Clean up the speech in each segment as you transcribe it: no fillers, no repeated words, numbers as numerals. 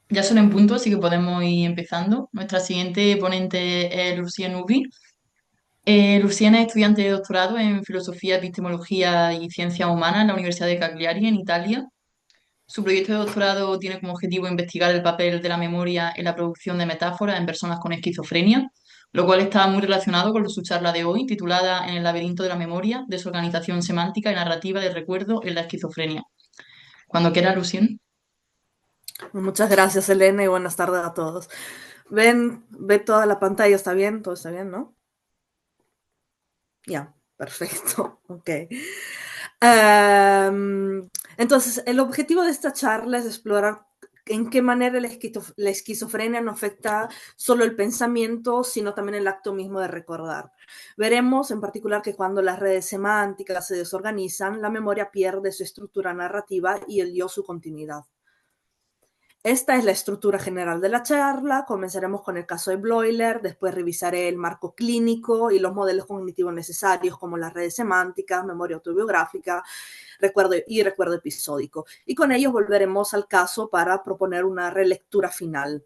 Ya son en punto, así que podemos ir empezando. Nuestra siguiente ponente es Lucien Nubi. Lucien es estudiante de doctorado en Filosofía, Epistemología y Ciencias Humanas en la Universidad de Cagliari, en Italia. Su proyecto de doctorado tiene como objetivo investigar el papel de la memoria en la producción de metáforas en personas con esquizofrenia, lo cual está muy relacionado con su charla de hoy, titulada En el laberinto de la memoria, desorganización semántica y narrativa del recuerdo en la esquizofrenia. Cuando quiera, Lucien. Muchas gracias, Elena, y buenas tardes a todos. Ve toda la pantalla, ¿está bien? Todo está bien, ¿no? Ya, perfecto, ok. Entonces, el objetivo de esta charla es explorar en qué manera la esquizofrenia no afecta solo el pensamiento, sino también el acto mismo de recordar. Veremos en particular que cuando las redes semánticas se desorganizan, la memoria pierde su estructura narrativa y el yo su continuidad. Esta es la estructura general de la charla. Comenzaremos con el caso de Bloiler, después revisaré el marco clínico y los modelos cognitivos necesarios como las redes semánticas, memoria autobiográfica, recuerdo episódico. Y con ellos volveremos al caso para proponer una relectura final.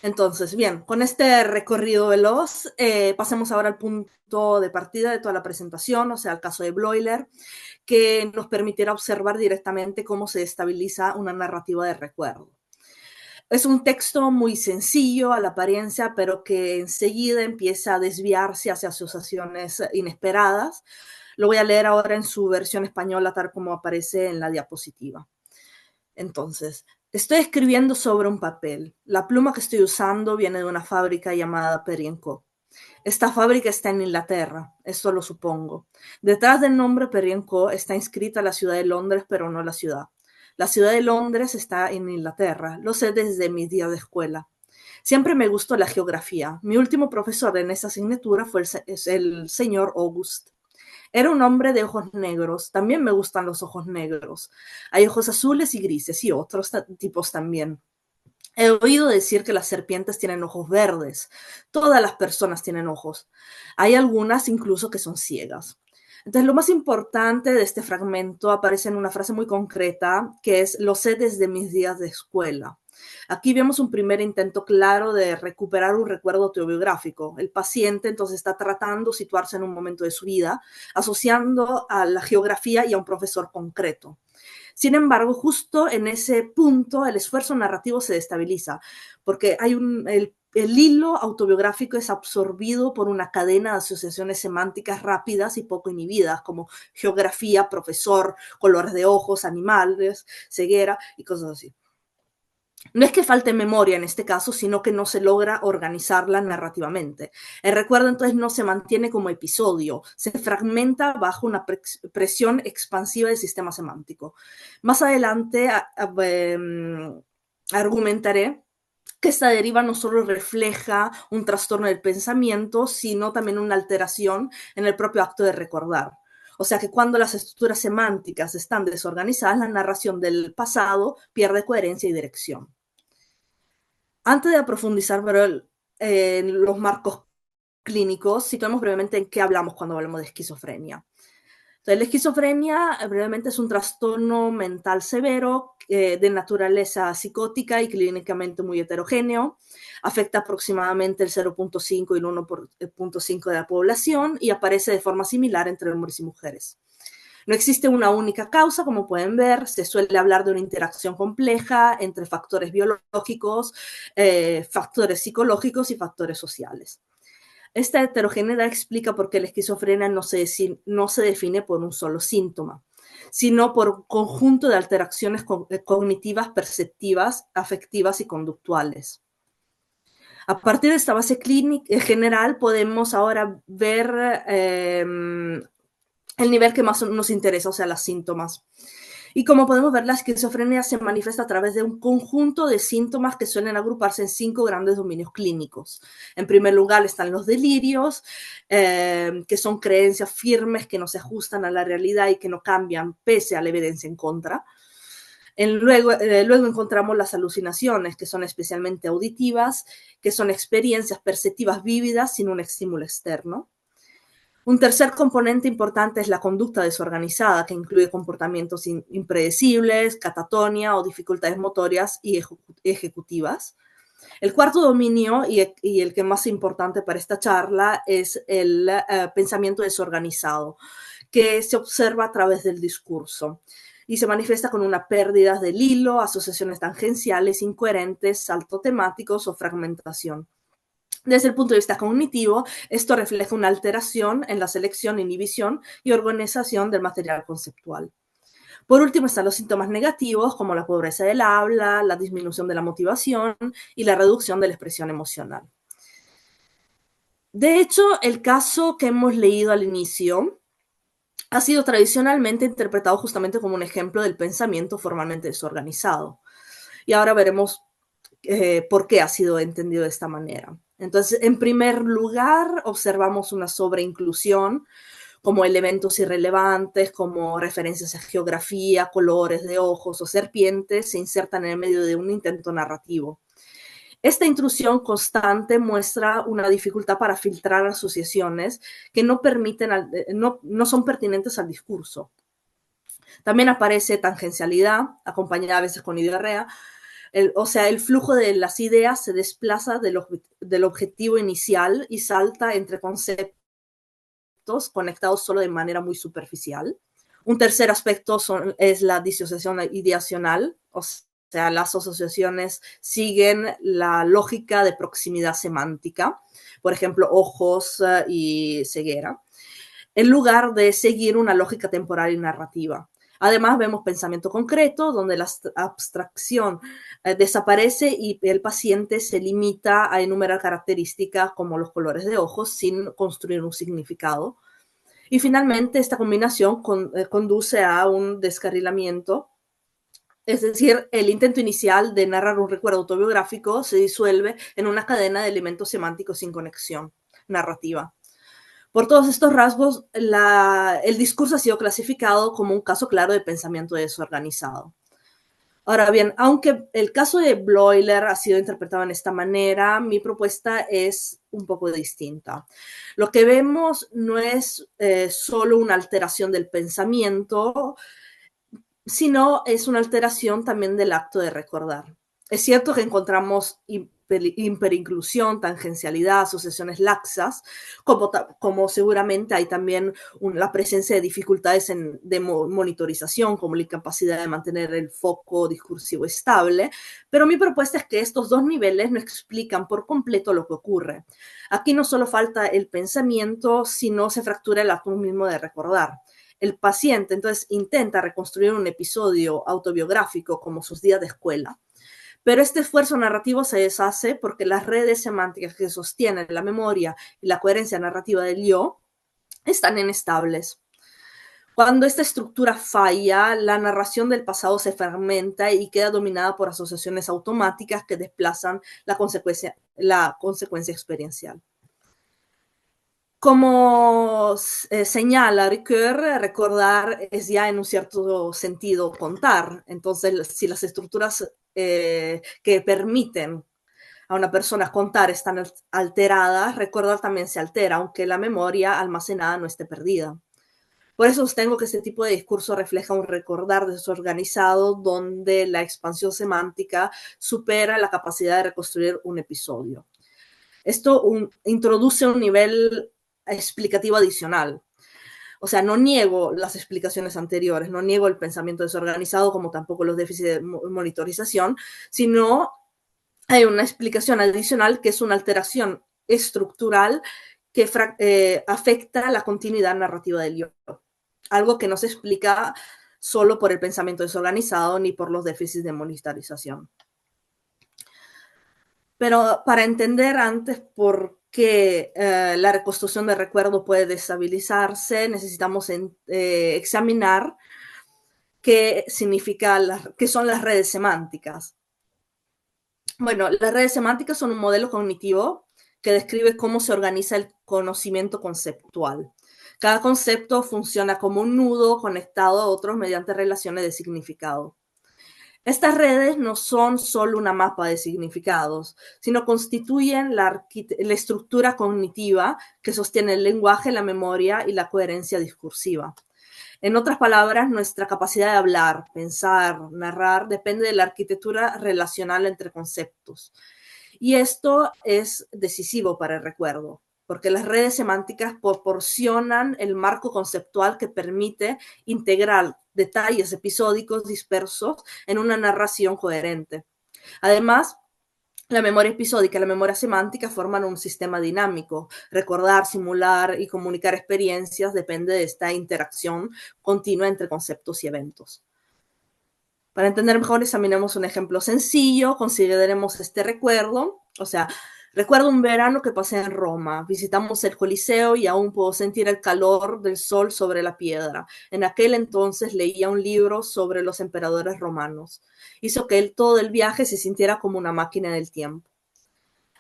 Entonces, bien, con este recorrido veloz, pasemos ahora al punto de partida de toda la presentación, o sea, el caso de Bloiler, que nos permitirá observar directamente cómo se estabiliza una narrativa de recuerdo. Es un texto muy sencillo a la apariencia, pero que enseguida empieza a desviarse hacia asociaciones inesperadas. Lo voy a leer ahora en su versión española, tal como aparece en la diapositiva. Entonces, estoy escribiendo sobre un papel. La pluma que estoy usando viene de una fábrica llamada Perry & Co. Esta fábrica está en Inglaterra, esto lo supongo. Detrás del nombre Perry & Co está inscrita la ciudad de Londres, pero no la ciudad. La ciudad de Londres está en Inglaterra, lo sé desde mis días de escuela. Siempre me gustó la geografía. Mi último profesor en esa asignatura fue el señor August. Era un hombre de ojos negros. También me gustan los ojos negros. Hay ojos azules y grises y otros tipos también. He oído decir que las serpientes tienen ojos verdes. Todas las personas tienen ojos. Hay algunas incluso que son ciegas. Entonces, lo más importante de este fragmento aparece en una frase muy concreta, que es, lo sé desde mis días de escuela. Aquí vemos un primer intento claro de recuperar un recuerdo autobiográfico. El paciente entonces está tratando de situarse en un momento de su vida, asociando a la geografía y a un profesor concreto. Sin embargo, justo en ese punto el esfuerzo narrativo se destabiliza, porque el hilo autobiográfico es absorbido por una cadena de asociaciones semánticas rápidas y poco inhibidas, como geografía, profesor, colores de ojos, animales, ceguera y cosas así. No es que falte memoria en este caso, sino que no se logra organizarla narrativamente. El recuerdo entonces no se mantiene como episodio, se fragmenta bajo una presión expansiva del sistema semántico. Más adelante argumentaré que esta deriva no solo refleja un trastorno del pensamiento, sino también una alteración en el propio acto de recordar. O sea que cuando las estructuras semánticas están desorganizadas, la narración del pasado pierde coherencia y dirección. Antes de profundizar en los marcos clínicos, situemos brevemente en qué hablamos cuando hablamos de esquizofrenia. Entonces, la esquizofrenia brevemente es un trastorno mental severo de naturaleza psicótica y clínicamente muy heterogéneo. Afecta aproximadamente el 0.5 y el 1.5 de la población y aparece de forma similar entre hombres y mujeres. No existe una única causa, como pueden ver, se suele hablar de una interacción compleja entre factores biológicos, factores psicológicos y factores sociales. Esta heterogeneidad explica por qué la esquizofrenia no se define por un solo síntoma, sino por un conjunto de alteraciones cognitivas, perceptivas, afectivas y conductuales. A partir de esta base clínica general podemos ahora ver el nivel que más nos interesa, o sea, los síntomas. Y como podemos ver, la esquizofrenia se manifiesta a través de un conjunto de síntomas que suelen agruparse en 5 grandes dominios clínicos. En primer lugar están los delirios, que son creencias firmes que no se ajustan a la realidad y que no cambian pese a la evidencia en contra. Luego encontramos las alucinaciones, que son especialmente auditivas, que son experiencias perceptivas vívidas sin un estímulo externo. Un tercer componente importante es la conducta desorganizada, que incluye comportamientos impredecibles, catatonia o dificultades motorias y ejecutivas. El cuarto dominio, y el que más importante para esta charla, es el pensamiento desorganizado, que se observa a través del discurso y se manifiesta con una pérdida del hilo, asociaciones tangenciales, incoherentes, saltos temáticos o fragmentación. Desde el punto de vista cognitivo, esto refleja una alteración en la selección, inhibición y organización del material conceptual. Por último están los síntomas negativos, como la pobreza del habla, la disminución de la motivación y la reducción de la expresión emocional. De hecho, el caso que hemos leído al inicio ha sido tradicionalmente interpretado justamente como un ejemplo del pensamiento formalmente desorganizado. Y ahora veremos por qué ha sido entendido de esta manera. Entonces, en primer lugar, observamos una sobreinclusión, como elementos irrelevantes, como referencias a geografía, colores de ojos o serpientes, se insertan en el medio de un intento narrativo. Esta intrusión constante muestra una dificultad para filtrar asociaciones que no son pertinentes al discurso. También aparece tangencialidad, acompañada a veces con diarrea, o sea, el flujo de las ideas se desplaza del objetivo inicial y salta entre conceptos conectados solo de manera muy superficial. Un tercer aspecto es la disociación ideacional, o sea, las asociaciones siguen la lógica de proximidad semántica, por ejemplo, ojos y ceguera, en lugar de seguir una lógica temporal y narrativa. Además, vemos pensamiento concreto, donde la abstracción desaparece y el paciente se limita a enumerar características como los colores de ojos sin construir un significado. Y finalmente, esta combinación conduce a un descarrilamiento, es decir, el intento inicial de narrar un recuerdo autobiográfico se disuelve en una cadena de elementos semánticos sin conexión narrativa. Por todos estos rasgos, el discurso ha sido clasificado como un caso claro de pensamiento desorganizado. Ahora bien, aunque el caso de Bloiler ha sido interpretado en esta manera, mi propuesta es un poco distinta. Lo que vemos no es solo una alteración del pensamiento, sino es una alteración también del acto de recordar. Es cierto que encontramos hiperinclusión, tangencialidad, asociaciones laxas, como seguramente hay también la presencia de dificultades de monitorización, como la incapacidad de mantener el foco discursivo estable, pero mi propuesta es que estos dos niveles no explican por completo lo que ocurre. Aquí no solo falta el pensamiento, sino se fractura el acto mismo de recordar. El paciente entonces intenta reconstruir un episodio autobiográfico como sus días de escuela, pero este esfuerzo narrativo se deshace porque las redes semánticas que sostienen la memoria y la coherencia narrativa del yo están inestables. Cuando esta estructura falla, la narración del pasado se fragmenta y queda dominada por asociaciones automáticas que desplazan la consecuencia experiencial. Como señala Ricoeur, recordar es ya en un cierto sentido contar. Entonces, si las estructuras que permiten a una persona contar están alteradas, recordar también se altera, aunque la memoria almacenada no esté perdida. Por eso sostengo que este tipo de discurso refleja un recordar desorganizado donde la expansión semántica supera la capacidad de reconstruir un episodio. Esto introduce un nivel explicativo adicional. O sea, no niego las explicaciones anteriores, no niego el pensamiento desorganizado, como tampoco los déficits de monitorización, sino hay una explicación adicional que es una alteración estructural que afecta la continuidad narrativa del yo. Algo que no se explica solo por el pensamiento desorganizado ni por los déficits de monitorización. Pero para entender antes por qué la reconstrucción de recuerdo puede destabilizarse, necesitamos examinar qué son las redes semánticas. Bueno, las redes semánticas son un modelo cognitivo que describe cómo se organiza el conocimiento conceptual. Cada concepto funciona como un nudo conectado a otros mediante relaciones de significado. Estas redes no son solo una mapa de significados, sino constituyen la estructura cognitiva que sostiene el lenguaje, la memoria y la coherencia discursiva. En otras palabras, nuestra capacidad de hablar, pensar, narrar, depende de la arquitectura relacional entre conceptos. Y esto es decisivo para el recuerdo, porque las redes semánticas proporcionan el marco conceptual que permite integrar detalles episódicos dispersos en una narración coherente. Además, la memoria episódica y la memoria semántica forman un sistema dinámico. Recordar, simular y comunicar experiencias depende de esta interacción continua entre conceptos y eventos. Para entender mejor, examinemos un ejemplo sencillo, consideremos este recuerdo, o sea, recuerdo un verano que pasé en Roma, visitamos el Coliseo y aún puedo sentir el calor del sol sobre la piedra. En aquel entonces leía un libro sobre los emperadores romanos. Hizo que todo el viaje se sintiera como una máquina del tiempo.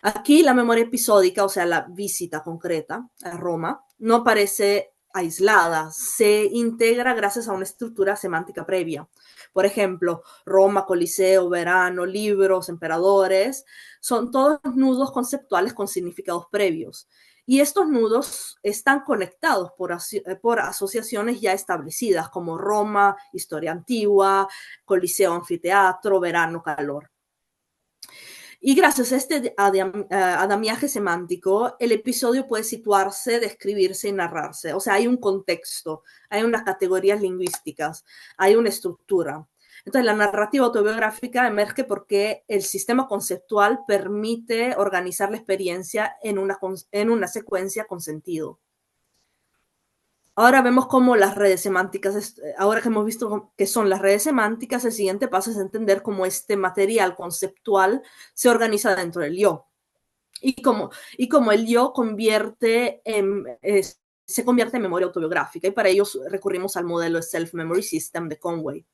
Aquí la memoria episódica, o sea, la visita concreta a Roma, no parece aislada, se integra gracias a una estructura semántica previa. Por ejemplo, Roma, Coliseo, verano, libros, emperadores, son todos nudos conceptuales con significados previos. Y estos nudos están conectados por asociaciones ya establecidas, como Roma, historia antigua, Coliseo, anfiteatro, verano, calor. Y gracias a este andamiaje semántico, el episodio puede situarse, describirse y narrarse. O sea, hay un contexto, hay unas categorías lingüísticas, hay una estructura. Entonces, la narrativa autobiográfica emerge porque el sistema conceptual permite organizar la experiencia en una secuencia con sentido. Ahora vemos cómo las redes semánticas, ahora que hemos visto qué son las redes semánticas, el siguiente paso es entender cómo este material conceptual se organiza dentro del yo. Y cómo el yo se convierte en memoria autobiográfica. Y para ello recurrimos al modelo Self-Memory System de Conway,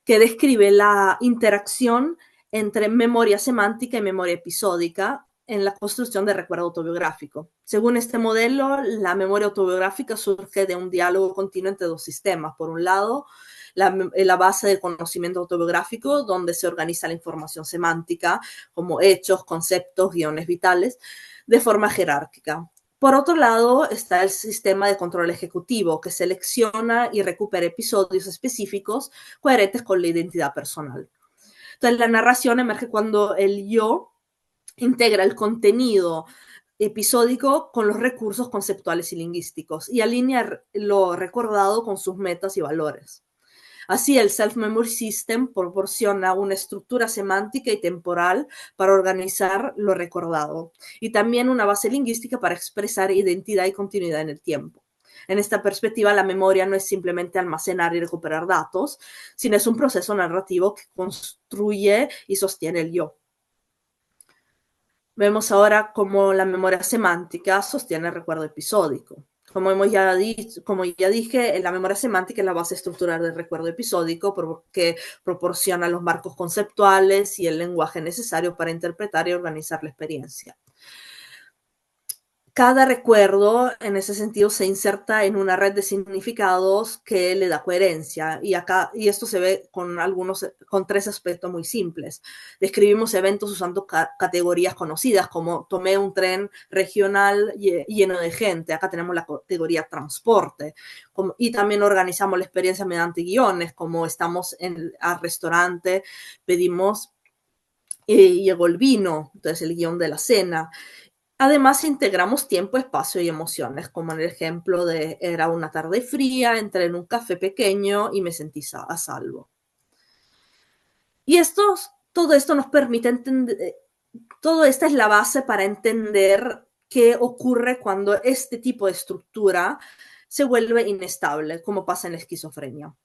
que describe la interacción entre memoria semántica y memoria episódica en la construcción de recuerdo autobiográfico. Según este modelo, la memoria autobiográfica surge de un diálogo continuo entre dos sistemas. Por un lado, la base del conocimiento autobiográfico, donde se organiza la información semántica, como hechos, conceptos, guiones vitales, de forma jerárquica. Por otro lado, está el sistema de control ejecutivo, que selecciona y recupera episodios específicos coherentes con la identidad personal. Entonces, la narración emerge cuando el yo integra el contenido episódico con los recursos conceptuales y lingüísticos y alinea lo recordado con sus metas y valores. Así, el Self-Memory System proporciona una estructura semántica y temporal para organizar lo recordado y también una base lingüística para expresar identidad y continuidad en el tiempo. En esta perspectiva, la memoria no es simplemente almacenar y recuperar datos, sino es un proceso narrativo que construye y sostiene el yo. Vemos ahora cómo la memoria semántica sostiene el recuerdo episódico. Como ya dije, la memoria semántica es la base estructural del recuerdo episódico porque proporciona los marcos conceptuales y el lenguaje necesario para interpretar y organizar la experiencia. Cada recuerdo, en ese sentido, se inserta en una red de significados que le da coherencia. Y esto se ve con tres aspectos muy simples. Describimos eventos usando categorías conocidas, como tomé un tren regional lleno de gente. Acá tenemos la categoría transporte. Y también organizamos la experiencia mediante guiones, como estamos al restaurante, pedimos y llegó el vino, entonces el guión de la cena. Además, integramos tiempo, espacio y emociones, como en el ejemplo de era una tarde fría, entré en un café pequeño y me sentí a salvo. Y todo esto nos permite entender, todo esta es la base para entender qué ocurre cuando este tipo de estructura se vuelve inestable, como pasa en la esquizofrenia.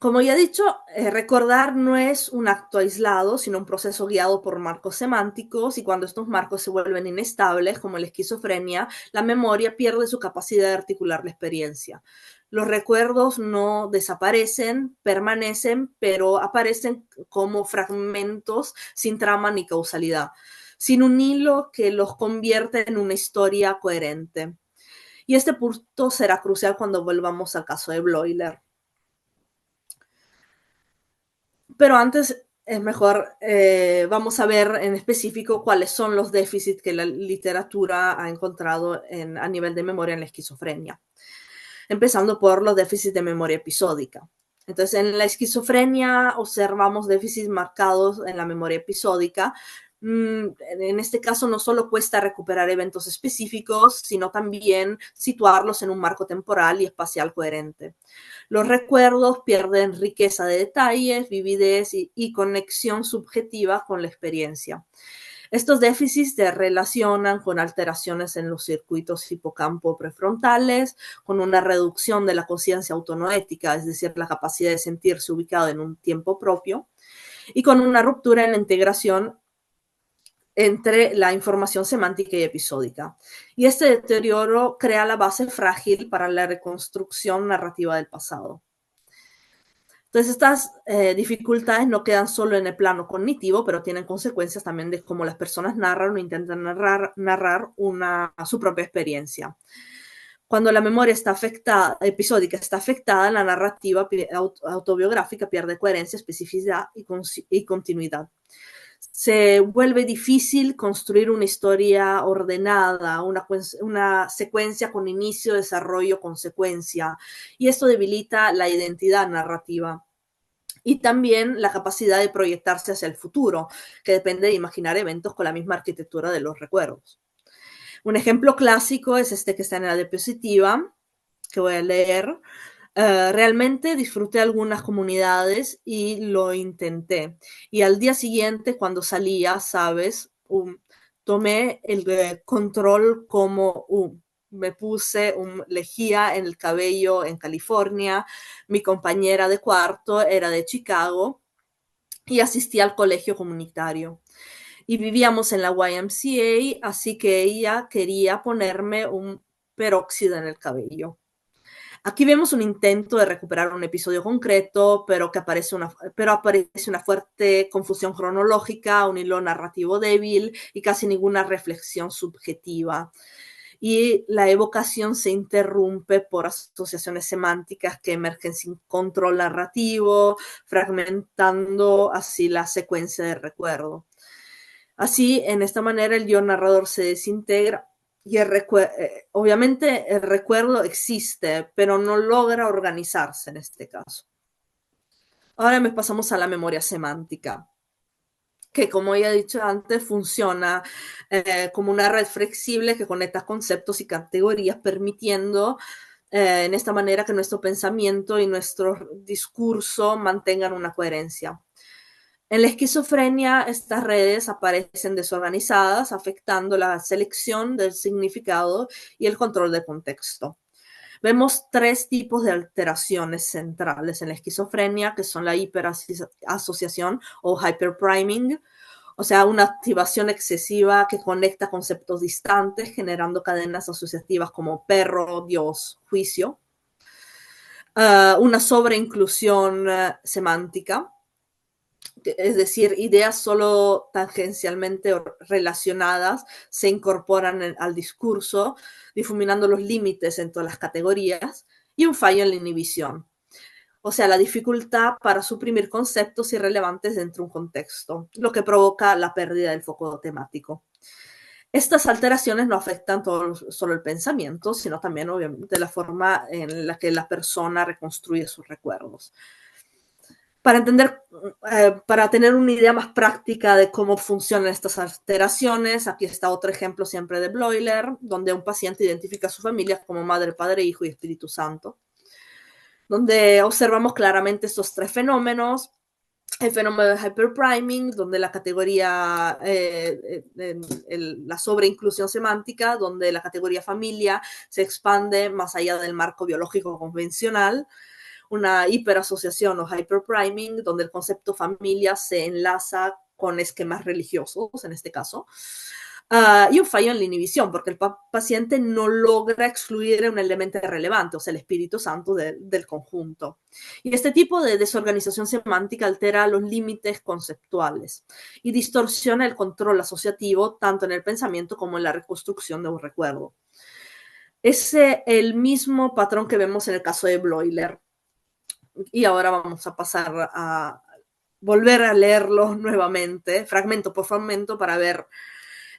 Como ya he dicho, recordar no es un acto aislado, sino un proceso guiado por marcos semánticos, y cuando estos marcos se vuelven inestables, como la esquizofrenia, la memoria pierde su capacidad de articular la experiencia. Los recuerdos no desaparecen, permanecen, pero aparecen como fragmentos sin trama ni causalidad, sin un hilo que los convierte en una historia coherente. Y este punto será crucial cuando volvamos al caso de Bloiler. Pero antes es mejor, vamos a ver en específico cuáles son los déficits que la literatura ha encontrado a nivel de memoria en la esquizofrenia, empezando por los déficits de memoria episódica. Entonces, en la esquizofrenia observamos déficits marcados en la memoria episódica. En este caso, no solo cuesta recuperar eventos específicos, sino también situarlos en un marco temporal y espacial coherente. Los recuerdos pierden riqueza de detalles, vividez y conexión subjetiva con la experiencia. Estos déficits se relacionan con alteraciones en los circuitos hipocampo prefrontales, con una reducción de la conciencia autonoética, es decir, la capacidad de sentirse ubicado en un tiempo propio, y con una ruptura en la integración entre la información semántica y episódica. Y este deterioro crea la base frágil para la reconstrucción narrativa del pasado. Entonces, estas dificultades no quedan solo en el plano cognitivo, pero tienen consecuencias también de cómo las personas narran o intentan narrar su propia experiencia. Cuando la memoria está afectada, episódica está afectada, la narrativa autobiográfica pierde coherencia, especificidad y continuidad. Se vuelve difícil construir una historia ordenada, una secuencia con inicio, desarrollo, consecuencia, y esto debilita la identidad narrativa y también la capacidad de proyectarse hacia el futuro, que depende de imaginar eventos con la misma arquitectura de los recuerdos. Un ejemplo clásico es este que está en la diapositiva, que voy a leer. Realmente disfruté algunas comunidades y lo intenté. Y al día siguiente, cuando salía, ¿sabes? Tomé el control como me puse un lejía en el cabello en California. Mi compañera de cuarto era de Chicago y asistía al colegio comunitario. Y vivíamos en la YMCA, así que ella quería ponerme un peróxido en el cabello. Aquí vemos un intento de recuperar un episodio concreto, pero aparece una fuerte confusión cronológica, un hilo narrativo débil y casi ninguna reflexión subjetiva. Y la evocación se interrumpe por asociaciones semánticas que emergen sin control narrativo, fragmentando así la secuencia de recuerdo. Así, en esta manera, el yo narrador se desintegra y obviamente el recuerdo existe, pero no logra organizarse en este caso. Ahora me pasamos a la memoria semántica, que como ya he dicho antes, funciona como una red flexible que conecta conceptos y categorías, permitiendo en esta manera que nuestro pensamiento y nuestro discurso mantengan una coherencia. En la esquizofrenia, estas redes aparecen desorganizadas, afectando la selección del significado y el control del contexto. Vemos tres tipos de alteraciones centrales en la esquizofrenia, que son la hiperasociación o hyperpriming, o sea, una activación excesiva que conecta conceptos distantes, generando cadenas asociativas como perro, Dios, juicio. Una sobreinclusión semántica, es decir, ideas solo tangencialmente relacionadas se incorporan al discurso, difuminando los límites entre las categorías, y un fallo en la inhibición, o sea, la dificultad para suprimir conceptos irrelevantes dentro de un contexto, lo que provoca la pérdida del foco temático. Estas alteraciones no afectan solo el pensamiento, sino también, obviamente, la forma en la que la persona reconstruye sus recuerdos. Para tener una idea más práctica de cómo funcionan estas alteraciones, aquí está otro ejemplo siempre de Bloiler, donde un paciente identifica a su familia como Madre, Padre, Hijo y Espíritu Santo, donde observamos claramente estos tres fenómenos. El fenómeno de hyperpriming, donde la categoría, la sobreinclusión semántica, donde la categoría familia se expande más allá del marco biológico convencional. Una hiperasociación o hyperpriming, donde el concepto familia se enlaza con esquemas religiosos, en este caso. Y un fallo en la inhibición, porque el paciente no logra excluir un elemento relevante, o sea, el Espíritu Santo del conjunto. Y este tipo de desorganización semántica altera los límites conceptuales y distorsiona el control asociativo tanto en el pensamiento como en la reconstrucción de un recuerdo. Es el mismo patrón que vemos en el caso de Bloiler. Y ahora vamos a pasar volver a leerlo nuevamente, fragmento por fragmento, para ver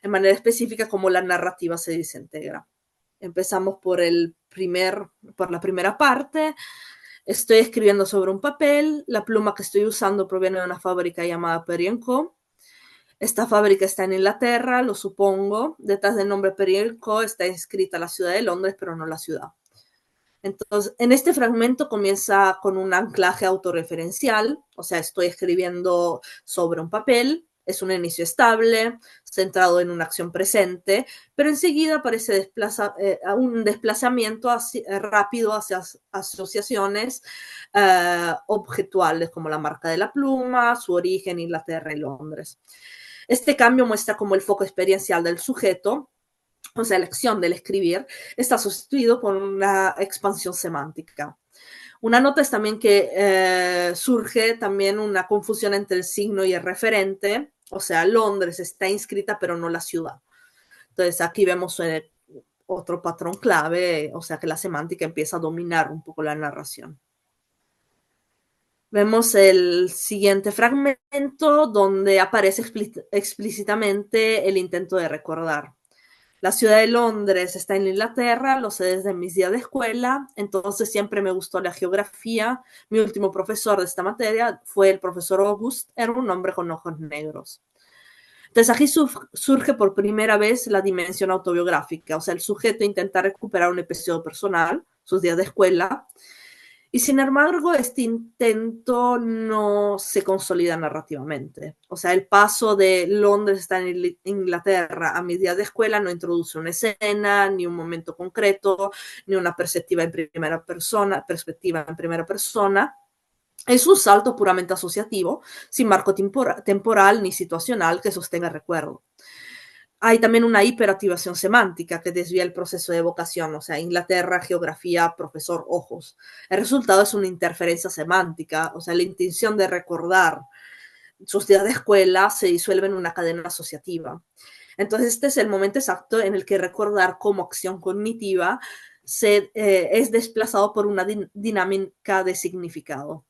en manera específica cómo la narrativa se desintegra. Empezamos por la primera parte. Estoy escribiendo sobre un papel. La pluma que estoy usando proviene de una fábrica llamada Perry & Co. Esta fábrica está en Inglaterra, lo supongo. Detrás del nombre Perry & Co. está inscrita la ciudad de Londres, pero no la ciudad. Entonces, en este fragmento comienza con un anclaje autorreferencial, o sea, estoy escribiendo sobre un papel, es un inicio estable, centrado en una acción presente, pero enseguida aparece un desplazamiento rápido hacia asociaciones objetuales, como la marca de la pluma, su origen, Inglaterra y Londres. Este cambio muestra como el foco experiencial del sujeto, o sea, la acción del escribir, está sustituido por una expansión semántica. Una nota es también que surge también una confusión entre el signo y el referente, o sea, Londres está inscrita pero no la ciudad. Entonces aquí vemos otro patrón clave, o sea que la semántica empieza a dominar un poco la narración. Vemos el siguiente fragmento donde aparece explícitamente el intento de recordar. La ciudad de Londres está en Inglaterra, lo sé desde mis días de escuela, entonces siempre me gustó la geografía. Mi último profesor de esta materia fue el profesor August, era un hombre con ojos negros. Entonces aquí surge por primera vez la dimensión autobiográfica, o sea, el sujeto intenta recuperar un episodio personal, sus días de escuela, y sin embargo, este intento no se consolida narrativamente. O sea, el paso de Londres está en Inglaterra a mis días de escuela no introduce una escena, ni un momento concreto, ni una perspectiva en primera persona. Es un salto puramente asociativo, sin marco temporal ni situacional que sostenga el recuerdo. Hay también una hiperactivación semántica que desvía el proceso de evocación, o sea, Inglaterra, geografía, profesor, ojos. El resultado es una interferencia semántica, o sea, la intención de recordar sus días de escuela se disuelve en una cadena asociativa. Entonces, este es el momento exacto en el que recordar como acción cognitiva es desplazado por una dinámica de significado.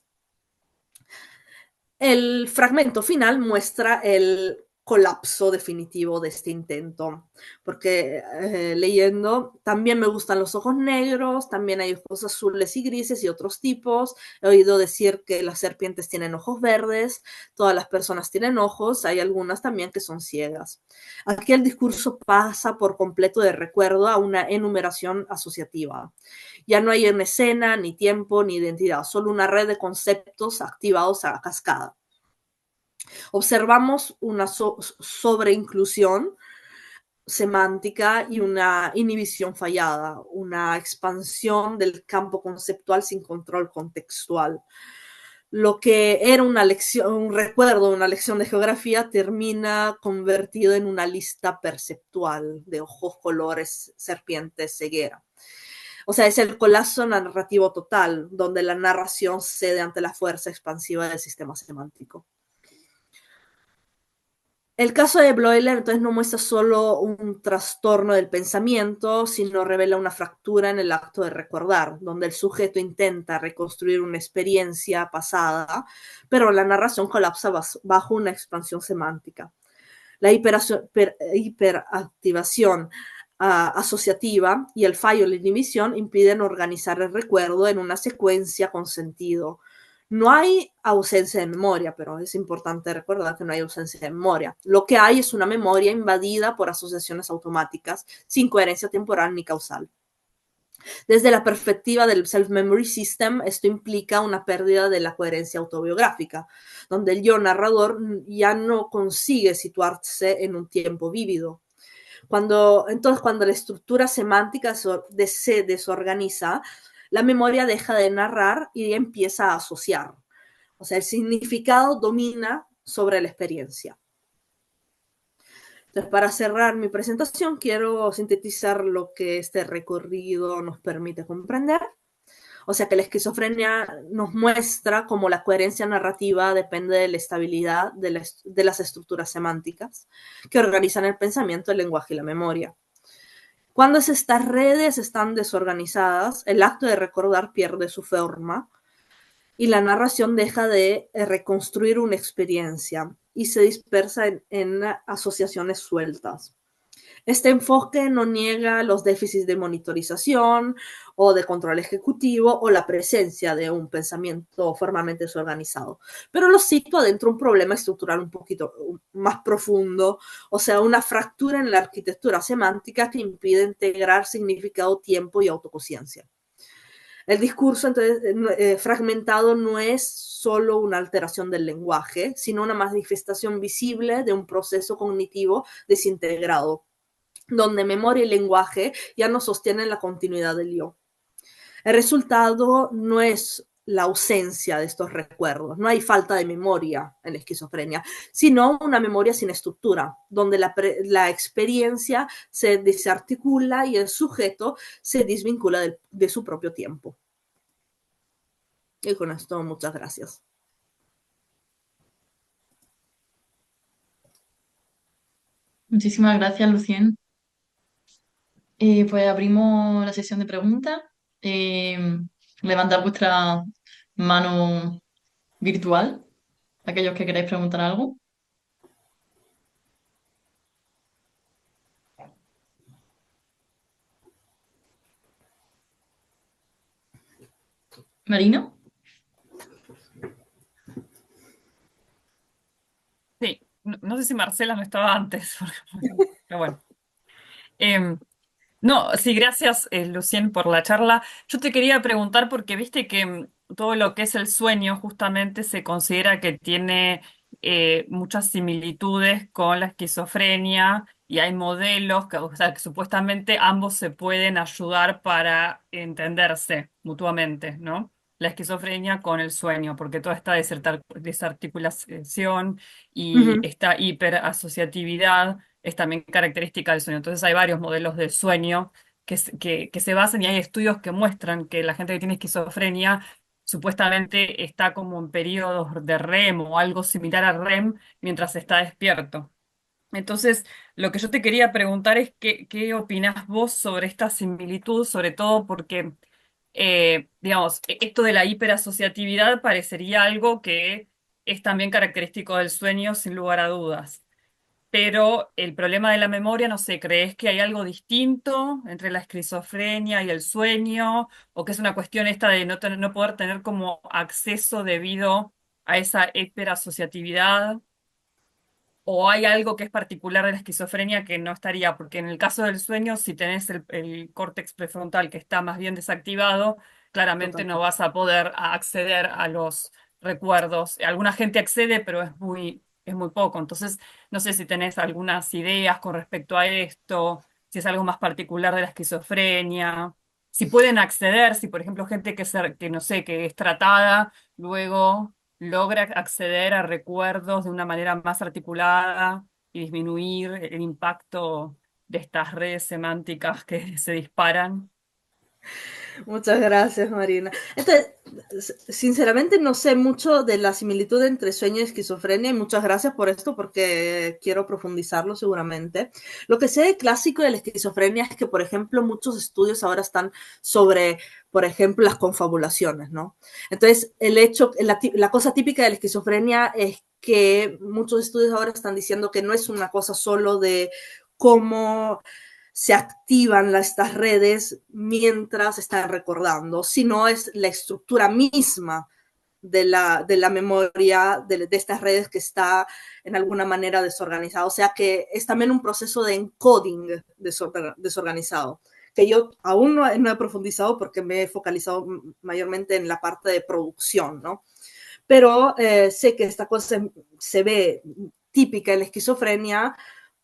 El fragmento final muestra el colapso definitivo de este intento, porque leyendo también me gustan los ojos negros, también hay ojos azules y grises y otros tipos. He oído decir que las serpientes tienen ojos verdes, todas las personas tienen ojos, hay algunas también que son ciegas. Aquí el discurso pasa por completo de recuerdo a una enumeración asociativa. Ya no hay en escena, ni tiempo, ni identidad, solo una red de conceptos activados a cascada. Observamos una sobreinclusión semántica y una inhibición fallada, una expansión del campo conceptual sin control contextual. Lo que era una lección, un recuerdo, una lección de geografía, termina convertido en una lista perceptual de ojos, colores, serpientes, ceguera. O sea, es el colapso narrativo total, donde la narración cede ante la fuerza expansiva del sistema semántico. El caso de Bloiler entonces no muestra solo un trastorno del pensamiento, sino revela una fractura en el acto de recordar, donde el sujeto intenta reconstruir una experiencia pasada, pero la narración colapsa bajo una expansión semántica. La hiperactivación asociativa y el fallo de la inhibición impiden organizar el recuerdo en una secuencia con sentido. No hay ausencia de memoria, pero es importante recordar que no hay ausencia de memoria. Lo que hay es una memoria invadida por asociaciones automáticas, sin coherencia temporal ni causal. Desde la perspectiva del Self-Memory System, esto implica una pérdida de la coherencia autobiográfica, donde el yo narrador ya no consigue situarse en un tiempo vívido. Entonces, cuando la estructura semántica se desorganiza, la memoria deja de narrar y empieza a asociar. O sea, el significado domina sobre la experiencia. Entonces, para cerrar mi presentación, quiero sintetizar lo que este recorrido nos permite comprender. O sea, que la esquizofrenia nos muestra cómo la coherencia narrativa depende de la estabilidad de las estructuras semánticas que organizan el pensamiento, el lenguaje y la memoria. Cuando estas redes están desorganizadas, el acto de recordar pierde su forma y la narración deja de reconstruir una experiencia y se dispersa en asociaciones sueltas. Este enfoque no niega los déficits de monitorización o de control ejecutivo o la presencia de un pensamiento formalmente desorganizado, pero lo sitúa dentro de un problema estructural un poquito más profundo, o sea, una fractura en la arquitectura semántica que impide integrar significado, tiempo y autoconsciencia. El discurso entonces fragmentado no es solo una alteración del lenguaje, sino una manifestación visible de un proceso cognitivo desintegrado, donde memoria y lenguaje ya no sostienen la continuidad del yo. El resultado no es la ausencia de estos recuerdos, no hay falta de memoria en la esquizofrenia, sino una memoria sin estructura, donde la experiencia se desarticula y el sujeto se desvincula de su propio tiempo. Y con esto, muchas gracias. Muchísimas gracias, Lucien. Pues abrimos la sesión de preguntas. Eh, Levantad vuestra mano virtual, aquellos que queráis preguntar algo. Marino. Sí, no sé si Marcela no estaba antes, pero bueno. Em, no, sí, gracias, Lucien, por la charla. Yo te quería preguntar porque viste que todo lo que es el sueño justamente se considera que tiene muchas similitudes con la esquizofrenia y hay modelos que, o sea, que supuestamente ambos se pueden ayudar para entenderse mutuamente, ¿no? La esquizofrenia con el sueño, porque toda esta desarticulación Uh y -huh. esta hiperasociatividad es también característica del sueño. Entonces hay varios modelos de sueño que se basan y hay estudios que muestran que la gente que tiene esquizofrenia supuestamente está como en periodos de REM o algo similar a REM mientras está despierto. Entonces, lo que yo te quería preguntar es qué opinás vos sobre esta similitud, sobre todo porque, digamos, esto de la hiperasociatividad parecería algo que es también característico del sueño, sin lugar a dudas. Pero el problema de la memoria, no sé, ¿crees que hay algo distinto entre la esquizofrenia y el sueño? ¿O que es una cuestión esta de no poder tener como acceso debido a esa hiperasociatividad? ¿O hay algo que es particular de la esquizofrenia que no estaría? Porque en el caso del sueño, si tenés el córtex prefrontal que está más bien desactivado, claramente no Totalmente. vas a poder acceder a los recuerdos. Alguna gente accede, pero es muy poco. Entonces, no sé si tenés algunas ideas con respecto a esto, si es algo más particular de la esquizofrenia, si pueden acceder, si por ejemplo gente que no sé, que es tratada, luego logra acceder a recuerdos de una manera más articulada y disminuir el impacto de estas redes semánticas que se disparan. Muchas gracias, Marina. Entonces, sinceramente no sé mucho de la similitud entre sueño y esquizofrenia y muchas gracias por esto porque quiero profundizarlo seguramente. Lo que sé de clásico de la esquizofrenia es que, por ejemplo, muchos estudios ahora están sobre, por ejemplo, las confabulaciones, ¿no? Entonces, la cosa típica de la esquizofrenia es que muchos estudios ahora están diciendo que no es una cosa solo de cómo se activan estas redes mientras están recordando, sino es la estructura misma de la memoria de estas redes que está en alguna manera desorganizada. O sea que es también un proceso de encoding desorganizado, que yo aún no he profundizado porque me he focalizado mayormente en la parte de producción, ¿no? Pero sé que esta cosa se ve típica en la esquizofrenia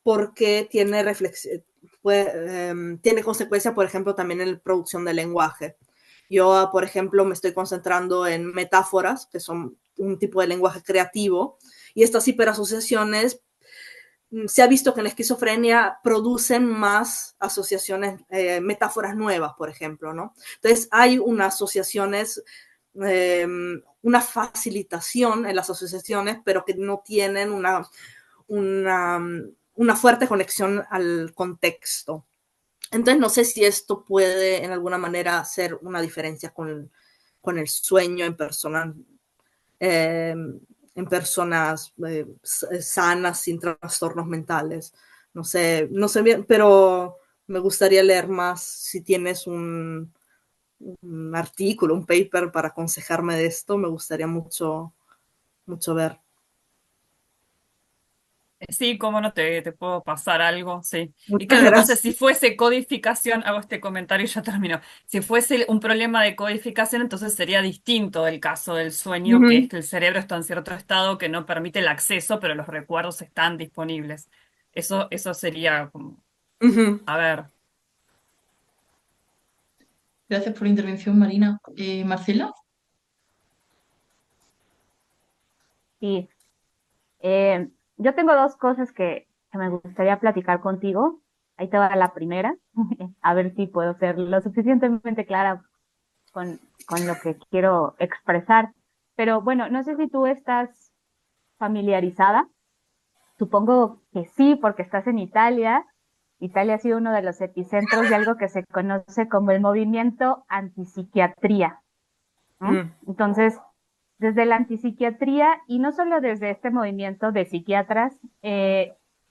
porque tiene consecuencias, por ejemplo, también en la producción del lenguaje. Yo, por ejemplo, me estoy concentrando en metáforas, que son un tipo de lenguaje creativo, y estas hiperasociaciones se ha visto que en la esquizofrenia producen más asociaciones, metáforas nuevas, por ejemplo, ¿no? Entonces hay unas asociaciones, una facilitación en las asociaciones, pero que no tienen una, una fuerte conexión al contexto. Entonces no sé si esto puede en alguna manera hacer una diferencia con con el sueño eh, en personas sanas, sin trastornos mentales. No sé bien, pero me gustaría leer más si tienes un artículo, un paper para aconsejarme de esto, me gustaría mucho, mucho ver. Sí, cómo no te puedo pasar algo, sí. Y Muchas claro, lo que pasa es gracias. si fuese codificación, hago este comentario y ya termino. Si fuese un problema de codificación, entonces sería distinto el caso del Uh sueño, que es -huh, que el cerebro está en cierto estado que no permite el acceso, pero los recuerdos están disponibles. Eso sería como, uh -huh. a ver. Gracias por la intervención, Marina. Marcela. Sí, eh, yo tengo dos cosas que me gustaría platicar contigo. Ahí te va la primera, a ver si puedo ser lo suficientemente clara con lo que quiero expresar. Pero bueno, no sé si tú estás familiarizada. Supongo que sí, porque estás en Italia. Italia ha sido uno de los epicentros de algo que se conoce como el movimiento antipsiquiatría, ¿no? Mm, Entonces, desde la antipsiquiatría, y no solo desde este movimiento de psiquiatras,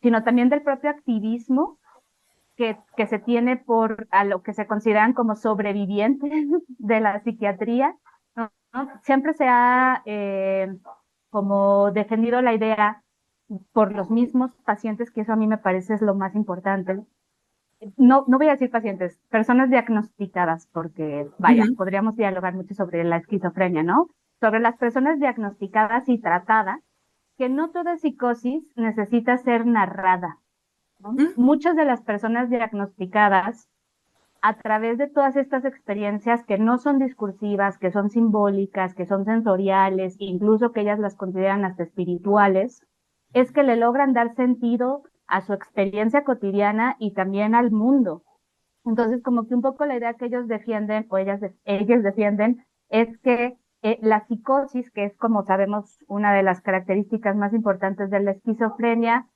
sino también del propio activismo que se tiene por a lo que se consideran como sobrevivientes de la psiquiatría, ¿no? Siempre se ha como defendido la idea por los mismos pacientes, que eso a mí me parece es lo más importante. No voy a decir pacientes, personas diagnosticadas, porque uh vaya, -huh, podríamos dialogar mucho sobre la esquizofrenia, ¿no? Sobre las personas diagnosticadas y tratadas, que no toda psicosis necesita ser narrada, ¿no? mm, Muchas de las personas diagnosticadas, a través de todas estas experiencias que no son discursivas, que son simbólicas, que son sensoriales, incluso que ellas las consideran hasta espirituales, es que le logran dar sentido a su experiencia cotidiana y también al mundo. Entonces, como que un poco la idea que ellos defienden, o ellos defienden, es que la psicosis, que es como sabemos una de las características más importantes de la esquizofrenia,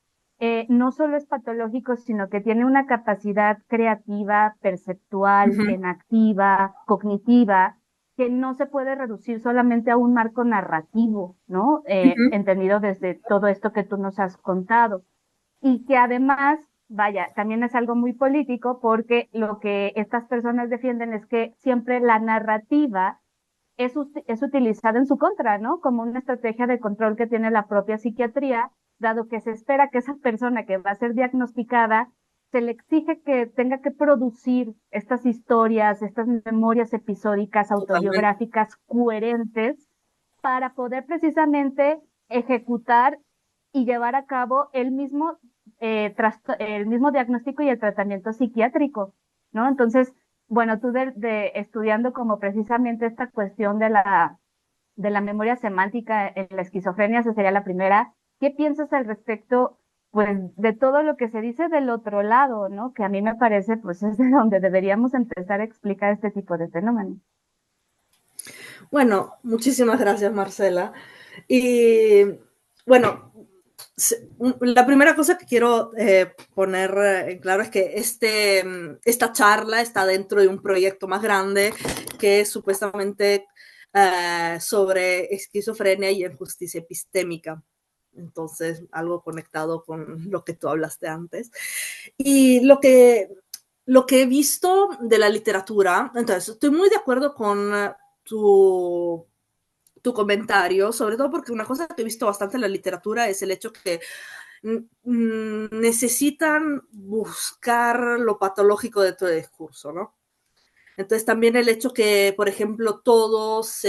no solo es patológico, sino que tiene una capacidad creativa, uh perceptual, -huh, enactiva, cognitiva, que no se puede reducir solamente a un marco narrativo, ¿no? uh -huh. Entendido desde todo esto que tú nos has contado. Y que además, vaya, también es algo muy político porque lo que estas personas defienden es que siempre la narrativa es utilizada en su contra, ¿no? Como una estrategia de control que tiene la propia psiquiatría, dado que se espera que esa persona que va a ser diagnosticada se le exige que tenga que producir estas historias, estas memorias episódicas, Totalmente. autobiográficas coherentes para poder precisamente ejecutar y llevar a cabo el mismo diagnóstico y el tratamiento psiquiátrico, ¿no? Entonces, bueno, tú estudiando como precisamente esta cuestión de la memoria semántica en la esquizofrenia, esa sería la primera. ¿Qué piensas al respecto, pues, de todo lo que se dice del otro lado, ¿no? Que a mí me parece, pues, es de donde deberíamos empezar a explicar este tipo de fenómenos. Bueno, muchísimas gracias, Marcela. Y bueno, la primera cosa que quiero poner en claro es que esta charla está dentro de un proyecto más grande que es supuestamente sobre esquizofrenia y injusticia epistémica. Entonces, algo conectado con lo que tú hablaste antes. Y lo que he visto de la literatura, entonces, estoy muy de acuerdo con tu, tu comentario, sobre todo porque una cosa que he visto bastante en la literatura es el hecho que necesitan buscar lo patológico de todo el discurso, ¿no? Entonces también el hecho que, por ejemplo, todos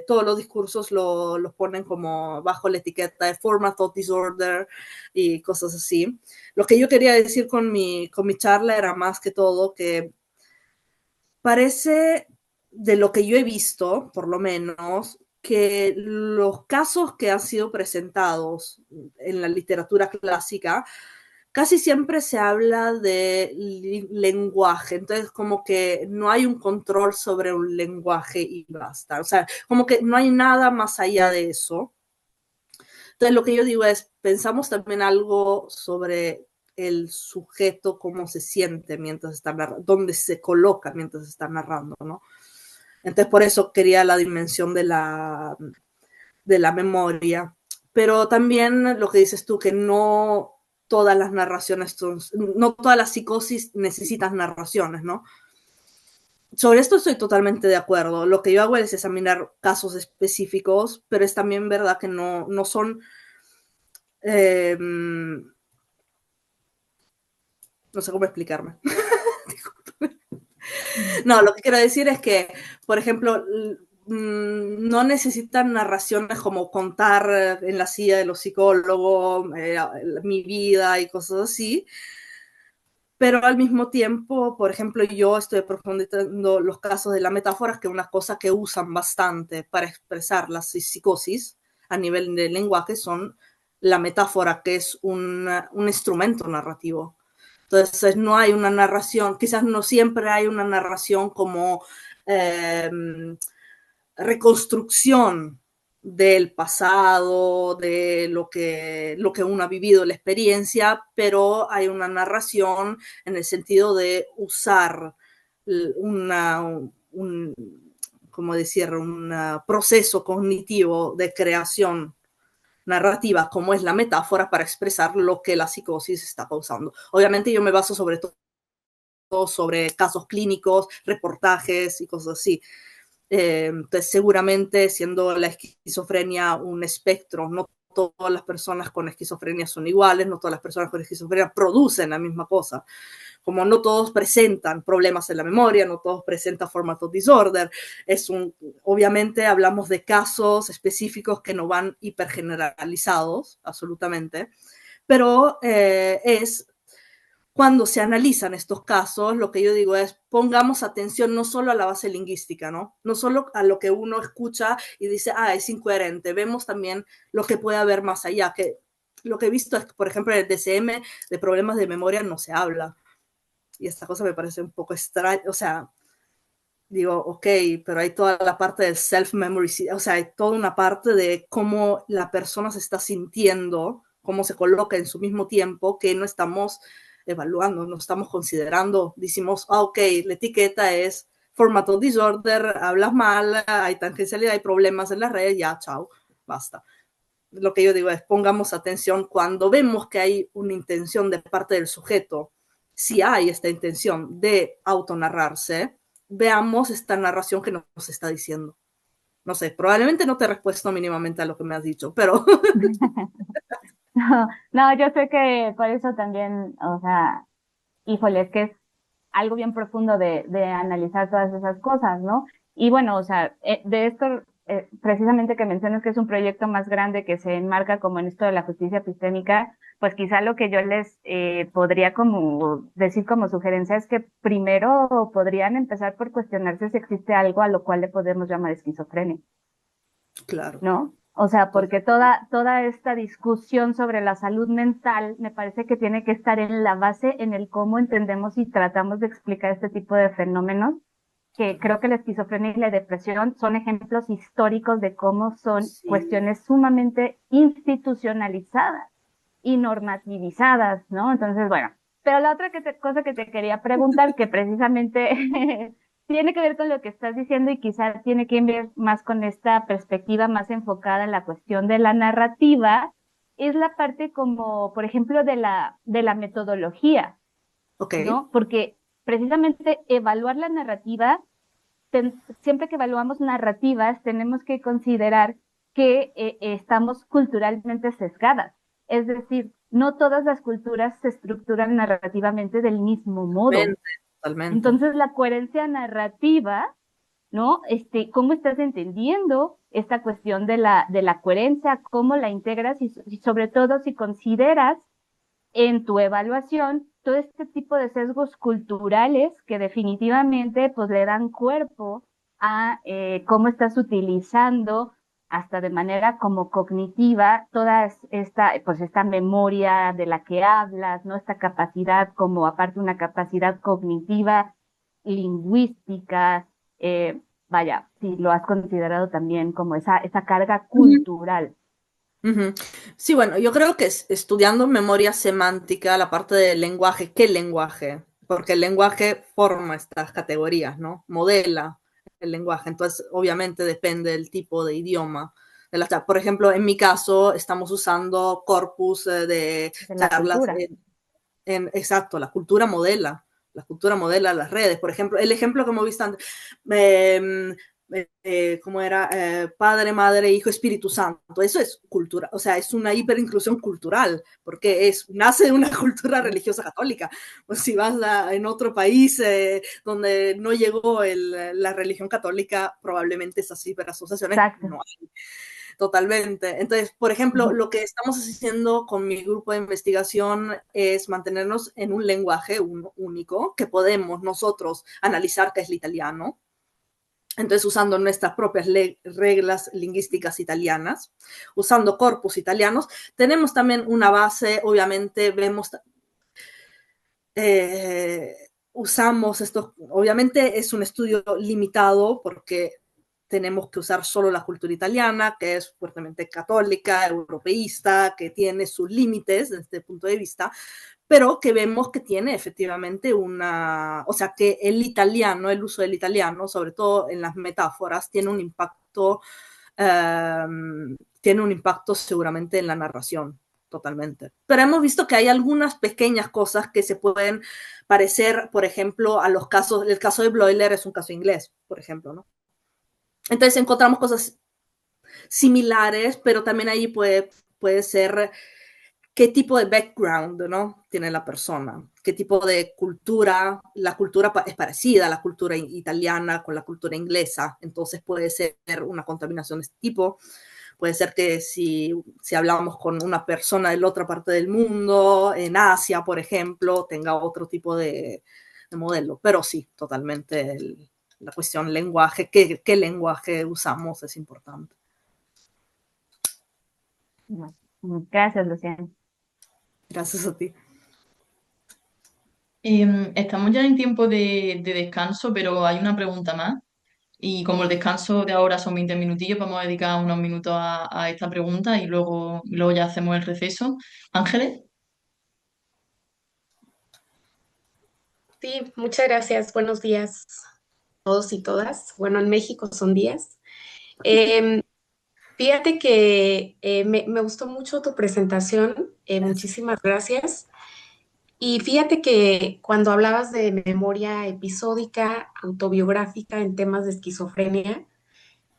los discursos los ponen como bajo la etiqueta de formal thought disorder y cosas así. Lo que yo quería decir con mi charla era más que todo que parece, de lo que yo he visto, por lo menos, que los casos que han sido presentados en la literatura clásica casi siempre se habla de lenguaje, entonces como que no hay un control sobre un lenguaje y basta, o sea, como que no hay nada más allá de eso. Entonces lo que yo digo es, pensamos también algo sobre el sujeto, cómo se siente mientras está narrando, dónde se coloca mientras está narrando, ¿no? Entonces, por eso quería la dimensión de la memoria. Pero también lo que dices tú, que no todas las narraciones, no todas las psicosis necesitan narraciones, ¿no? Sobre esto estoy totalmente de acuerdo. Lo que yo hago es examinar casos específicos, pero es también verdad que no son... no sé cómo explicarme. No, lo que quiero decir es que, por ejemplo, no necesitan narraciones como contar en la silla de los psicólogos mi vida y cosas así, pero al mismo tiempo, por ejemplo, yo estoy profundizando los casos de la metáfora, que es una cosa que usan bastante para expresar las psicosis a nivel de lenguaje, son la metáfora, que es un instrumento narrativo. Entonces no hay una narración, quizás no siempre hay una narración como reconstrucción del pasado, de lo que uno ha vivido, la experiencia, pero hay una narración en el sentido de usar como decir, un proceso cognitivo de creación narrativa, como es la metáfora, para expresar lo que la psicosis está causando. Obviamente yo me baso sobre todo sobre casos clínicos, reportajes y cosas así. Entonces, seguramente, siendo la esquizofrenia un espectro, no todas las personas con esquizofrenia son iguales, no todas las personas con esquizofrenia producen la misma cosa. Como no todos presentan problemas en la memoria, no todos presentan formato disorder, obviamente hablamos de casos específicos que no van hipergeneralizados, absolutamente, pero es cuando se analizan estos casos, lo que yo digo es, pongamos atención no solo a la base lingüística, ¿no? No solo a lo que uno escucha y dice, es incoherente, vemos también lo que puede haber más allá, que lo que he visto es que, por ejemplo, en el DSM de problemas de memoria no se habla. Y esta cosa me parece un poco extraña, o sea, digo, ok, pero hay toda la parte del self-memory, o sea, hay toda una parte de cómo la persona se está sintiendo, cómo se coloca en su mismo tiempo, que no estamos evaluando, no estamos considerando, decimos, ok, la etiqueta es formato disorder, hablas mal, hay tangencialidad, hay problemas en las redes, ya, chao, basta. Lo que yo digo es, pongamos atención cuando vemos que hay una intención de parte del sujeto, si hay esta intención de autonarrarse, veamos esta narración que nos está diciendo. No sé, probablemente no te he respuesto mínimamente a lo que me has dicho, pero... No, yo sé que por eso también, o sea, híjole, es que es algo bien profundo de analizar todas esas cosas, ¿no? Y bueno, o sea, de esto, precisamente que mencionas que es un proyecto más grande que se enmarca como en esto de la justicia epistémica, pues quizá lo que yo les podría como decir como sugerencia es que primero podrían empezar por cuestionarse si existe algo a lo cual le podemos llamar esquizofrenia. Claro. ¿No? O sea, porque toda esta discusión sobre la salud mental me parece que tiene que estar en la base en el cómo entendemos y tratamos de explicar este tipo de fenómenos, que creo que la esquizofrenia y la depresión son ejemplos históricos de cómo son cuestiones sumamente institucionalizadas y normativizadas, ¿no? Entonces, bueno, pero la otra cosa que te quería preguntar, que precisamente tiene que ver con lo que estás diciendo y quizás tiene que ver más con esta perspectiva más enfocada en la cuestión de la narrativa, es la parte como, por ejemplo, de la metodología, ¿no? Porque precisamente evaluar la narrativa, siempre que evaluamos narrativas, tenemos que considerar que estamos culturalmente sesgadas. Es decir, no todas las culturas se estructuran narrativamente del mismo modo. Totalmente. Entonces, la coherencia narrativa, ¿no? ¿Cómo estás entendiendo esta cuestión de la coherencia? ¿Cómo la integras? Y sobre todo, si consideras en tu evaluación todo este tipo de sesgos culturales que definitivamente pues le dan cuerpo a cómo estás utilizando hasta de manera como cognitiva toda esta memoria de la que hablas, ¿no? Esta capacidad como aparte una capacidad cognitiva, lingüística, vaya, si lo has considerado también como esa carga cultural. Sí, bueno, yo creo que estudiando memoria semántica, la parte del lenguaje, ¿qué lenguaje? Porque el lenguaje forma estas categorías, ¿no? Modela el lenguaje. Entonces, obviamente depende del tipo de idioma. Por ejemplo, en mi caso, estamos usando corpus de la charlas. cultura. Exacto, la cultura modela las redes. Por ejemplo, el ejemplo que hemos visto antes, ¿cómo era? Padre, Madre, Hijo, Espíritu Santo. Eso es cultura, o sea, es una hiperinclusión cultural, porque nace de una cultura religiosa católica. Pues si vas en otro país donde no llegó la religión católica, probablemente esas hiperasociaciones no hay. Totalmente. Entonces, por ejemplo, lo que estamos haciendo con mi grupo de investigación es mantenernos en un lenguaje único que podemos nosotros analizar, que es el italiano. Entonces, usando nuestras propias reglas lingüísticas italianas, usando corpus italianos, tenemos también una base, obviamente, usamos esto, obviamente es un estudio limitado porque tenemos que usar solo la cultura italiana, que es fuertemente católica, europeísta, que tiene sus límites desde este punto de vista, pero que vemos que tiene efectivamente o sea, que el uso del italiano, sobre todo en las metáforas, tiene un impacto seguramente en la narración, totalmente. Pero hemos visto que hay algunas pequeñas cosas que se pueden parecer, por ejemplo, el caso de Bloiler es un caso inglés, por ejemplo, ¿no? Entonces encontramos cosas similares, pero también ahí puede ser qué tipo de background, ¿no?, tiene la persona, qué tipo de cultura. La cultura es parecida a la cultura italiana con la cultura inglesa, entonces puede ser una contaminación de este tipo. Puede ser que si hablamos con una persona de la otra parte del mundo, en Asia, por ejemplo, tenga otro tipo de modelo. Pero sí, totalmente la cuestión lenguaje, qué lenguaje usamos es importante. Gracias, Luciana. Gracias a ti. Estamos ya en tiempo de descanso, pero hay una pregunta más. Y como el descanso de ahora son 20 minutillos, vamos a dedicar unos minutos a esta pregunta y luego ya hacemos el receso. Ángeles. Sí, muchas gracias. Buenos días a todos y todas. Bueno, en México son días. Fíjate que me gustó mucho tu presentación. Muchísimas gracias. Y fíjate que cuando hablabas de memoria episódica, autobiográfica en temas de esquizofrenia,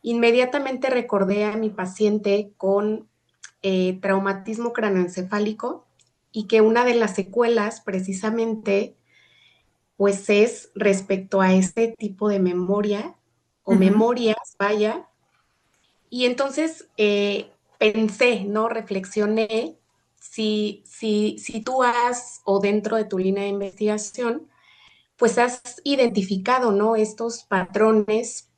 inmediatamente recordé a mi paciente con traumatismo cráneoencefálico y que una de las secuelas precisamente pues es respecto a este tipo de memoria o memorias, vaya. Y entonces pensé, ¿no? Reflexioné si tú has, o dentro de tu línea de investigación, pues has identificado, ¿no?, estos patrones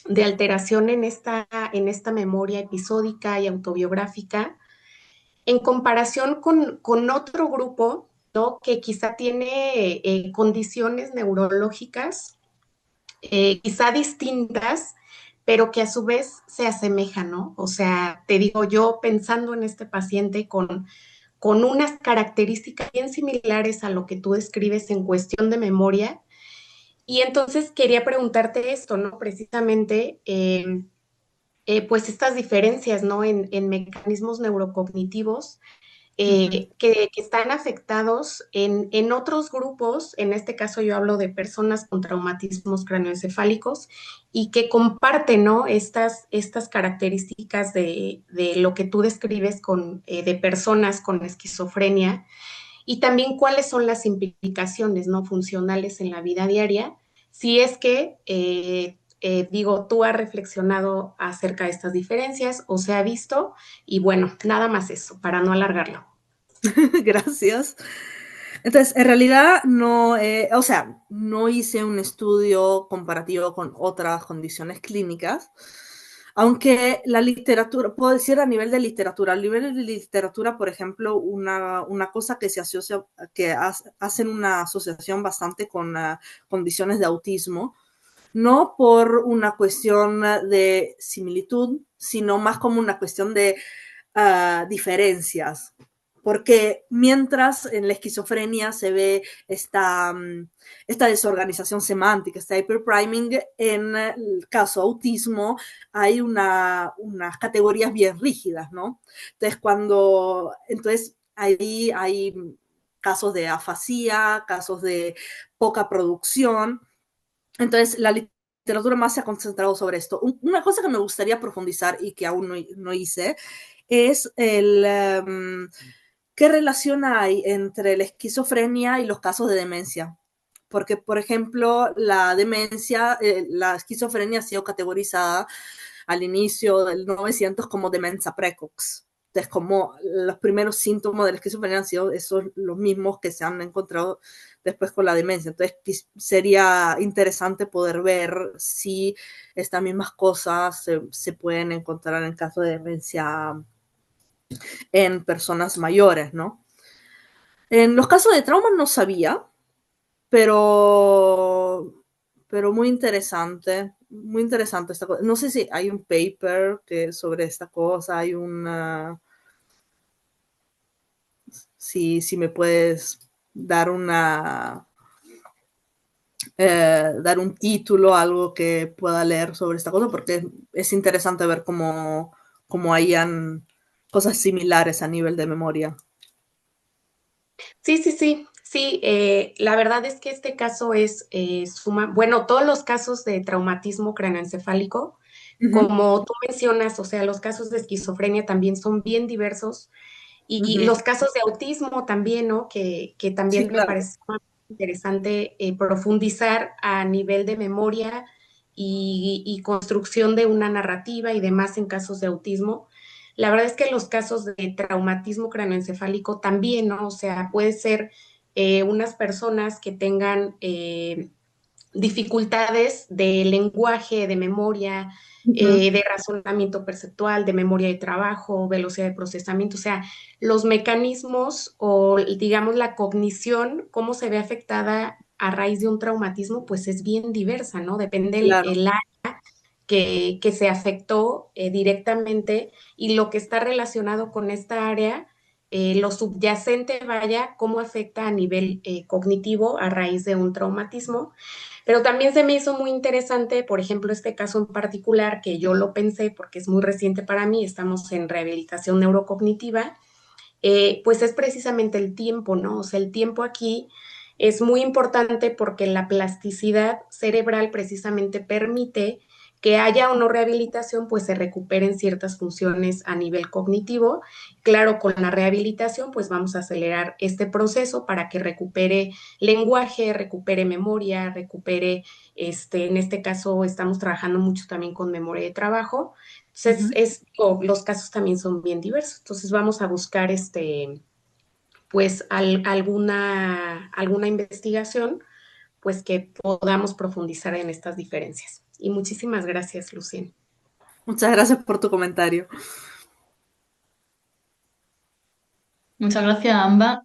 de alteración en esta memoria episódica y autobiográfica en comparación con otro grupo, ¿no?, que quizá tiene condiciones neurológicas quizá distintas, pero que a su vez se asemejan, ¿no? O sea, te digo, yo pensando en este paciente con unas características bien similares a lo que tú describes en cuestión de memoria. Y entonces quería preguntarte esto, ¿no? Precisamente, pues estas diferencias, ¿no?, en mecanismos neurocognitivos que están afectados en otros grupos. En este caso yo hablo de personas con traumatismos craneoencefálicos y que comparten, ¿no?, estas características de lo que tú describes de personas con esquizofrenia, y también cuáles son las implicaciones, ¿no?, funcionales en la vida diaria, si es que digo, tú has reflexionado acerca de estas diferencias o se ha visto. Y bueno, nada más eso, para no alargarlo. Gracias. Entonces, en realidad no hice un estudio comparativo con otras condiciones clínicas, aunque la literatura, puedo decir a nivel de literatura, por ejemplo, una cosa que se asocia, que hacen una asociación bastante con condiciones de autismo, no por una cuestión de similitud, sino más como una cuestión de diferencias. Porque mientras en la esquizofrenia se ve esta desorganización semántica, este hyperpriming, en el caso autismo hay unas categorías bien rígidas, ¿no? Entonces ahí hay casos de afasia, casos de poca producción. Entonces la literatura más se ha concentrado sobre esto. Una cosa que me gustaría profundizar y que aún no hice es ¿qué relación hay entre la esquizofrenia y los casos de demencia? Porque, por ejemplo, la esquizofrenia ha sido categorizada al inicio del 900 como demencia precox. Entonces, como los primeros síntomas de la esquizofrenia han sido esos los mismos que se han encontrado después con la demencia. Entonces, sería interesante poder ver si estas mismas cosas se pueden encontrar en caso de demencia en personas mayores, ¿no? En los casos de trauma no sabía, pero muy interesante esta cosa. No sé si hay un paper sobre esta cosa, si me puedes dar dar un título, algo que pueda leer sobre esta cosa, porque es interesante ver cómo hayan cosas similares a nivel de memoria. Sí, sí, sí, sí, la verdad es que este caso es bueno, todos los casos de traumatismo cráneoencefálico, como tú mencionas, o sea, los casos de esquizofrenia también son bien diversos y los casos de autismo también, ¿no? Que Sí, también me claro. parece interesante profundizar a nivel de memoria y construcción de una narrativa y demás en casos de autismo. La verdad es que los casos de traumatismo cráneoencefálico también, ¿no? O sea, puede ser unas personas que tengan dificultades de lenguaje, de memoria, de razonamiento perceptual, de memoria de trabajo, velocidad de procesamiento, o sea, los mecanismos o digamos la cognición, cómo se ve afectada a raíz de un traumatismo, pues es bien diversa, ¿no? Depende Claro. el área que se afectó directamente y lo que está relacionado con esta área, lo subyacente, vaya, cómo afecta a nivel cognitivo a raíz de un traumatismo. Pero también se me hizo muy interesante, por ejemplo, este caso en particular, que yo lo pensé porque es muy reciente para mí, estamos en rehabilitación neurocognitiva, pues es precisamente el tiempo, ¿no? O sea, el tiempo aquí es muy importante porque la plasticidad cerebral precisamente permite que haya o no rehabilitación, pues se recuperen ciertas funciones a nivel cognitivo. Claro, con la rehabilitación, pues vamos a acelerar este proceso para que recupere lenguaje, recupere memoria, recupere, en este caso estamos trabajando mucho también con memoria de trabajo. Entonces, los casos también son bien diversos. Entonces, vamos a buscar pues alguna investigación pues que podamos profundizar en estas diferencias. Y muchísimas gracias, Lucien. Muchas gracias por tu comentario. Muchas gracias a ambas.